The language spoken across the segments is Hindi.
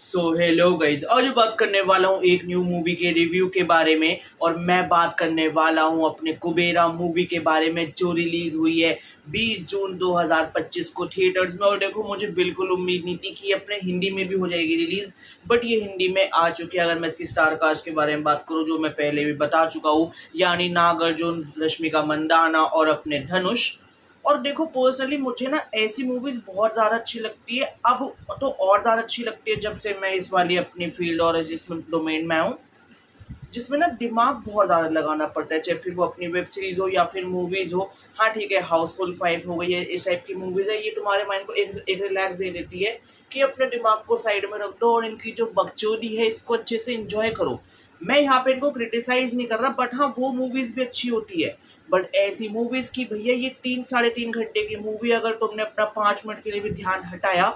सो हेलो गाइज, आज बात करने वाला हूँ एक न्यू मूवी के रिव्यू के बारे में। और मैं बात करने वाला हूँ अपने कुबेरा मूवी के बारे में जो रिलीज हुई है 20 जून 2025 को थिएटर्स में। और देखो, मुझे बिल्कुल उम्मीद नहीं थी कि अपने हिंदी में भी हो जाएगी रिलीज, बट ये हिंदी में आ चुकी है। अगर मैं इसकी स्टार कास्ट के बारे में बात करूँ, जो मैं पहले भी बता चुका हूँ, यानी नागार्जुन, रश्मिका मंदाना और अपने धनुष। और देखो, पर्सनली मुझे ना ऐसी मूवीज बहुत ज़्यादा अच्छी लगती है। अब तो और ज़्यादा अच्छी लगती है जब से मैं इस वाली अपनी फील्ड और इस डोमेन में हूँ, जिसमें ना दिमाग बहुत ज़्यादा लगाना पड़ता है, चाहे फिर वो अपनी वेब सीरीज़ हो या फिर मूवीज़ हो। हाँ ठीक है, हाउसफुल 5 हो गई है, इस टाइप की मूवीज़ है, ये तुम्हारे माइंड को एक रिलैक्स दे देती है कि अपने दिमाग को साइड में रख दो और इनकी जो बकचोदी है इसको अच्छे से इंजॉय करो। मैं यहाँ पे इनको क्रिटिसाइज नहीं कर रहा, बट हाँ, वो मूवीज़ भी अच्छी होती है। बट ऐसी मूवीज़ की भैया, ये 3 साढ़े 3 घंटे की मूवी अगर तुमने अपना 5 मिनट के लिए भी ध्यान हटाया,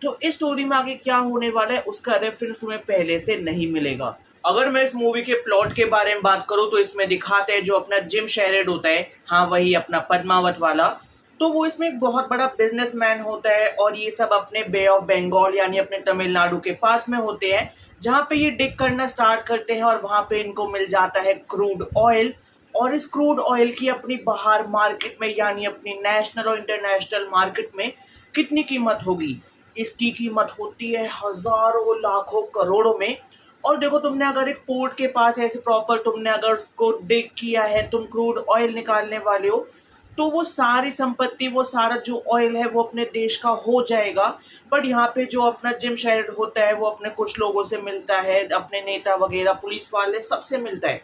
तो इस स्टोरी में आगे क्या होने वाला है उसका रेफरेंस तुम्हें पहले से नहीं मिलेगा। अगर मैं इस मूवी के प्लॉट के बारे में बात करूं, तो इसमें दिखाते हैं जो अपना जिम शेरिड होता है, हाँ वही अपना पद्मावत वाला, तो वो इसमें एक बहुत बड़ा बिजनेसमैन होता है। और ये सब अपने बे ऑफ बंगाल यानी अपने तमिलनाडु के पास में होते हैं, जहाँ पे ये डिग करना स्टार्ट करते हैं और वहाँ पे इनको मिल जाता है क्रूड ऑयल। और इस क्रूड ऑयल की अपनी बाहर मार्केट में यानी अपनी नेशनल और इंटरनेशनल मार्केट में कितनी कीमत होगी? इसकी कीमत होती है हजारों लाखों करोड़ों में। और देखो, तुमने अगर एक पोर्ट के पास ऐसे प्रॉपर तुमने अगर उसको डिग किया है, तुम क्रूड ऑयल निकालने वाले हो, तो वो सारी संपत्ति, वो सारा जो ऑयल है वो अपने देश का हो जाएगा। बट यहाँ पे जो अपना जिम शेरिड होता है वो अपने कुछ लोगों से मिलता है, अपने नेता वगैरह पुलिस वाले सबसे मिलता है,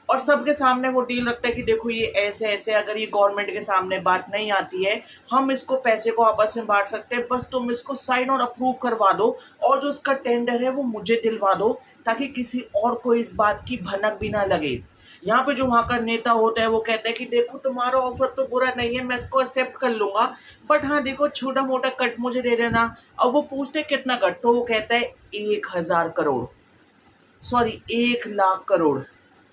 और सबके सामने वो डील रखता है कि देखो ये ऐसे ऐसे, अगर ये गवर्नमेंट के सामने बात नहीं आती है, हम इसको पैसे को आपस में बांट सकते हैं, बस तुम इसको साइन और अप्रूव करवा दो और जो उसका टेंडर है वो मुझे दिलवा दो, ताकि किसी और को इस बात की भनक भी ना लगे। यहाँ पे जो वहाँ का नेता होता है वो कहता है कि देखो, तुम्हारा ऑफर तो बुरा नहीं है, मैं इसको एक्सेप्ट कर लूंगा, बट हाँ देखो, छोटा मोटा कट मुझे दे देना। अब वो पूछते कितना कट, तो वो कहता है 1000 करोड़, सॉरी 1 लाख करोड़।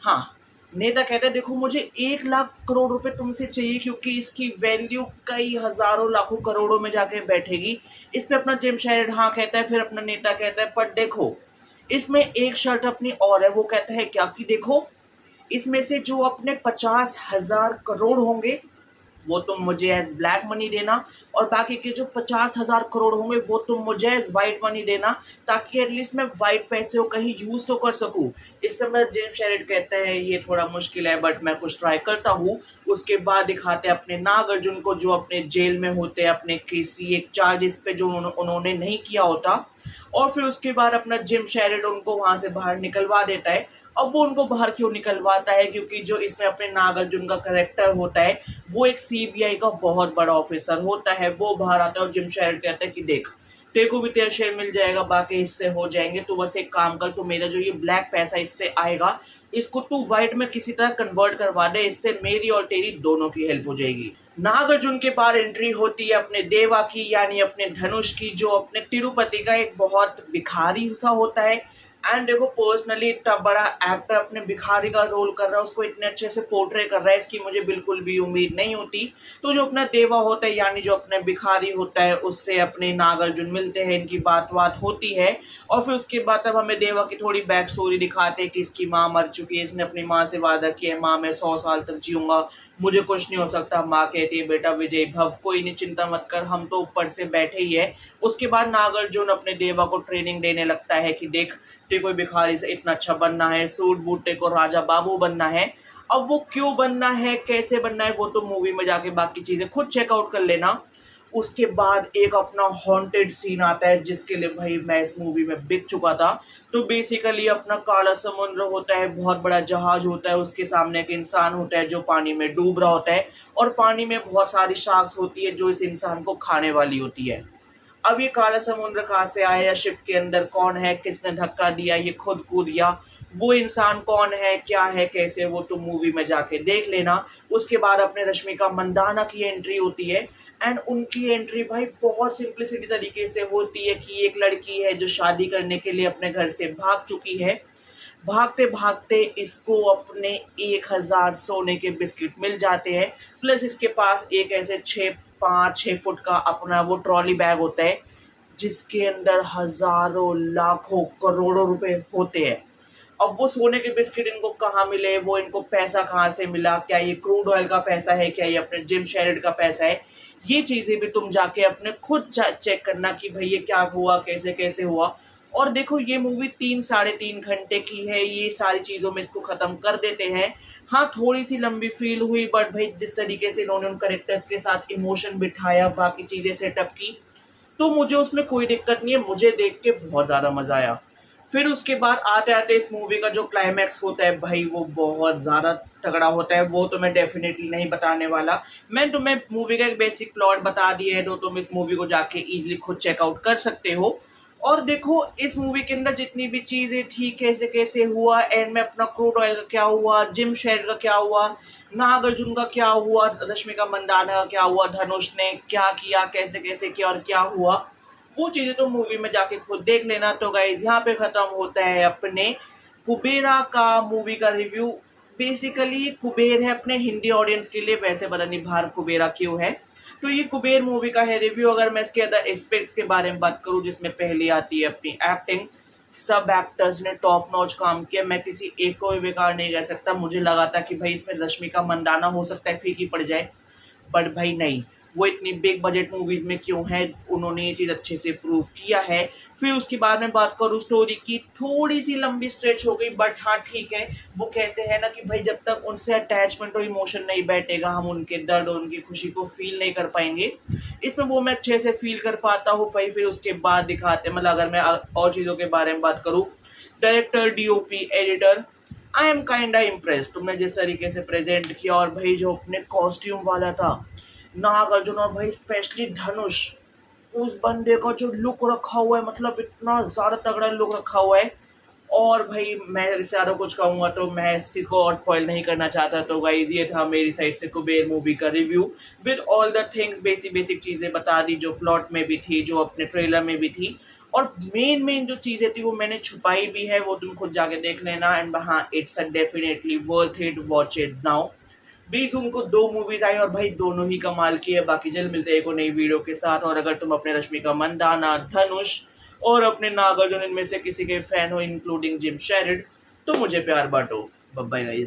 हाँ, नेता कहता है देखो, मुझे 1 लाख करोड़ रुपए तुमसे चाहिए, क्योंकि इसकी वैल्यू कई हजारों लाखों करोड़ों में जाके बैठेगी। इस पे अपना जेम शेरिड हाँ कहता है, फिर अपना नेता कहता है पर देखो, इसमें एक शर्त अपनी और है। वो कहता है क्या? कि देखो, इसमें से जो अपने 50,000 करोड़ होंगे वो तुम मुझे एज ब्लैक मनी देना, और बाकी के जो 50,000 करोड़ होंगे वो तुम मुझे एज वाइट मनी देना, ताकि एटलीस्ट मैं वाइट पैसे को कहीं यूज तो कर सकूं। इस पर मेरा जेम्स शेरिड कहता है ये थोड़ा मुश्किल है, बट मैं कुछ ट्राई करता हूँ। उसके बाद दिखाते हैं अपने नागार्जुन को, जो अपने जेल में होते हैं अपने किसी एक चार्जेस पे जो उन्होंने नहीं किया होता। और फिर उसके बाद अपना जिम शेरिड उनको वहां से बाहर निकलवा देता है। अब वो उनको बाहर क्यों निकलवाता है? क्योंकि जो इसमें अपने नागार्जुन का करेक्टर होता है वो एक सीबीआई का बहुत बड़ा ऑफिसर होता है। वो बाहर आता है और जिम शेरिड कहता है कि देख, तेरे को भी तेरा शेयर मिल जाएगा, बाकी इससे हो जाएंगे, तो बस एक काम कर, तो मेरा जो ये ब्लैक पैसा इससे आएगा, इसको तू व्हाइट में किसी तरह कन्वर्ट करवा दे, इससे मेरी और तेरी दोनों की हेल्प हो जाएगी। नागार्जुन के पार एंट्री होती है अपने देवा की, यानी अपने धनुष की, जो अपने तिरुपति का एक बहुत भिखारी सा होता है। एंड देखो, पर्सनली इतना बड़ा एक्टर अपने भिखारी का रोल कर रहा है, उसको इतने अच्छे से पोर्ट्रे कर रहा है, इसकी मुझे बिल्कुल भी उम्मीद नहीं होती। तो जो अपना देवा होता है यानी जो अपने भिखारी होता है, उससे अपने नागार्जुन मिलते हैं, इनकी बात होती है। और फिर उसके बाद तब हमें देवा की थोड़ी बैक स्टोरी दिखाते हैं कि इसकी माँ मर चुकी है, इसने अपनी माँ से वादा किया है, माँ मैं 100 साल तक जीऊँगा, मुझे कुछ नहीं हो सकता। माँ कहती है बेटा विजय भव, कोई नहीं, चिंता मत कर, हम तो ऊपर से बैठे ही है। उसके बाद नागार्जुन अपने देवा को ट्रेनिंग देने लगता है कि देख, तेरे को भिखारी से इतना अच्छा बनना है, सूट बूट तेरे को राजा बाबू बनना है। अब वो क्यों बनना है, कैसे बनना है, वो तो मूवी में जाके बाकी चीजें खुद चेकआउट कर लेना। उसके बाद एक अपना हॉन्टेड सीन आता है, जिसके लिए भाई मैं इस मूवी में बिक चुका था। तो बेसिकली अपना काला समुद्र होता है, बहुत बड़ा जहाज होता है, उसके सामने एक इंसान होता है जो पानी में डूब रहा होता है, और पानी में बहुत सारी शार्क्स होती है जो इस इंसान को खाने वाली होती है। अब ये काला समुद्र कहाँ से आया, शिप के अंदर कौन है, किसने धक्का दिया, ये खुद कूद गया, वो इंसान कौन है, क्या है, कैसे, वो तुम मूवी में जाके देख लेना। उसके बाद अपने रश्मिका मंदाना की एंट्री होती है, एंड उनकी एंट्री भाई बहुत सिंपलिसिटी तरीके से होती है कि एक लड़की है जो शादी करने के लिए अपने घर से भाग चुकी है। भागते भागते इसको अपने 1000 सोने के बिस्किट मिल जाते हैं, प्लस इसके पास एक ऐसे 5-6 फुट का अपना वो ट्रॉली बैग होता है, जिसके अंदर हजारों लाखों करोड़ों रुपए होते हैं। अब वो सोने के बिस्किट इनको कहाँ मिले, वो इनको पैसा कहाँ से मिला, क्या ये क्रूड ऑयल का पैसा है, क्या ये अपने जिम शेरिड का पैसा है, ये चीज़ें भी तुम जाके अपने खुद चेक करना कि भाई ये क्या हुआ, कैसे कैसे हुआ। और देखो ये मूवी 3 साढ़े 3 घंटे की है, ये सारी चीज़ों में इसको ख़त्म कर देते हैं। हाँ, थोड़ी सी लंबी फील हुई, बट भाई जिस तरीके से इन्होंने उन करेक्टर्स के साथ इमोशन बिठाया, बाकी चीज़ें सेटअप की, तो मुझे उसमें कोई दिक्कत नहीं है, मुझे देख के बहुत ज़्यादा मज़ा आया। फिर उसके बाद आते-आते इस मूवी का जो क्लाइमैक्स होता है भाई, वो बहुत ज़्यादा तगड़ा होता है, वो तो मैं डेफ़िनेटली नहीं बताने वाला। मैं तुम्हें मूवी का एक बेसिक प्लॉट बता दिया है, तो तुम इस मूवी को जाके ईज़िली खुद चेकआउट कर सकते हो। और देखो इस मूवी के अंदर जितनी भी चीज़ें थी, कैसे-कैसे हुआ, एंड में अपना क्रूड ऑयल का क्या हुआ, जिम शेरिड का क्या हुआ, नागार्जुन का क्या हुआ, रश्मिका मंदाना का क्या हुआ, धनुष ने क्या किया, कैसे-कैसे किया और क्या हुआ, वो चीज़ें तो मूवी में जाके खुद देख लेना। तो गाइज़ यहाँ पे ख़त्म होता है अपने कुबेरा का मूवी का रिव्यू। बेसिकली कुबेर है अपने हिंदी ऑडियंस के लिए, वैसे पता नहीं बाहर कुबेरा क्यों है। तो ये कुबेर मूवी का है रिव्यू। अगर मैं इसके अदर एस्पेक्ट्स के बारे में बात करूँ, जिसमें पहली आती है अपनी एक्टिंग, सब एक्टर्स ने टॉप नॉच काम किया, मैं किसी एक को भी बेकार नहीं कह सकता। मुझे लगा था कि भाई इसमें रश्मिका मंदाना हो सकता है फीकी पड़ जाए, बट भाई नहीं, वो इतनी बिग बजट मूवीज़ में क्यों है, उन्होंने ये चीज़ अच्छे से प्रूव किया है। फिर उसके बाद में बात करूँ स्टोरी की, थोड़ी सी लंबी स्ट्रेच हो गई, बट हाँ ठीक है। वो कहते हैं ना कि भाई जब तक उनसे अटैचमेंट और इमोशन नहीं बैठेगा, हम उनके दर्द और उनकी खुशी को फील नहीं कर पाएंगे। इसमें वो मैं अच्छे से फील कर पाता हूँ भाई। फिर उसके बाद दिखाते, मतलब अगर मैं और चीज़ों के बारे में बात करूँ, director, DOP, editor, I am kinda impressed. तुमने जिस तरीके से प्रेजेंट किया, और भाई जो अपने कॉस्ट्यूम वाला था नागार्जुन, और भाई स्पेशली धनुष, उस बंदे का जो लुक रखा हुआ है, मतलब इतना ज़्यादा तगड़ा लुक रखा हुआ है। और भाई मैं इससे ज़्यादा कुछ कहूँगा तो मैं इस चीज़ को और स्पॉइल नहीं करना चाहता। तो गाइज ये था मेरी साइड से कुबेर मूवी का review with all the things, basic चीज़ें बता दी जो प्लॉट में भी थी, जो अपने ट्रेलर में भी थी, और मेन जो चीज़ें थी वो मैंने छुपाई भी है, वो तुम खुद जाके देख लेना। एंड हाँ, it's a definitely worth it, watch it now. 20 जून को 2 मूवीज आई और भाई दोनों ही कमाल की है। बाकी जल्द मिलते हैं एक और नई वीडियो के साथ। और अगर तुम अपने रश्मिका मंदाना, धनुष और अपने नागार्जुन इनमें से किसी के फैन हो, इंक्लूडिंग जिम शेरिड, तो मुझे प्यार बांटो। Bye bye guys.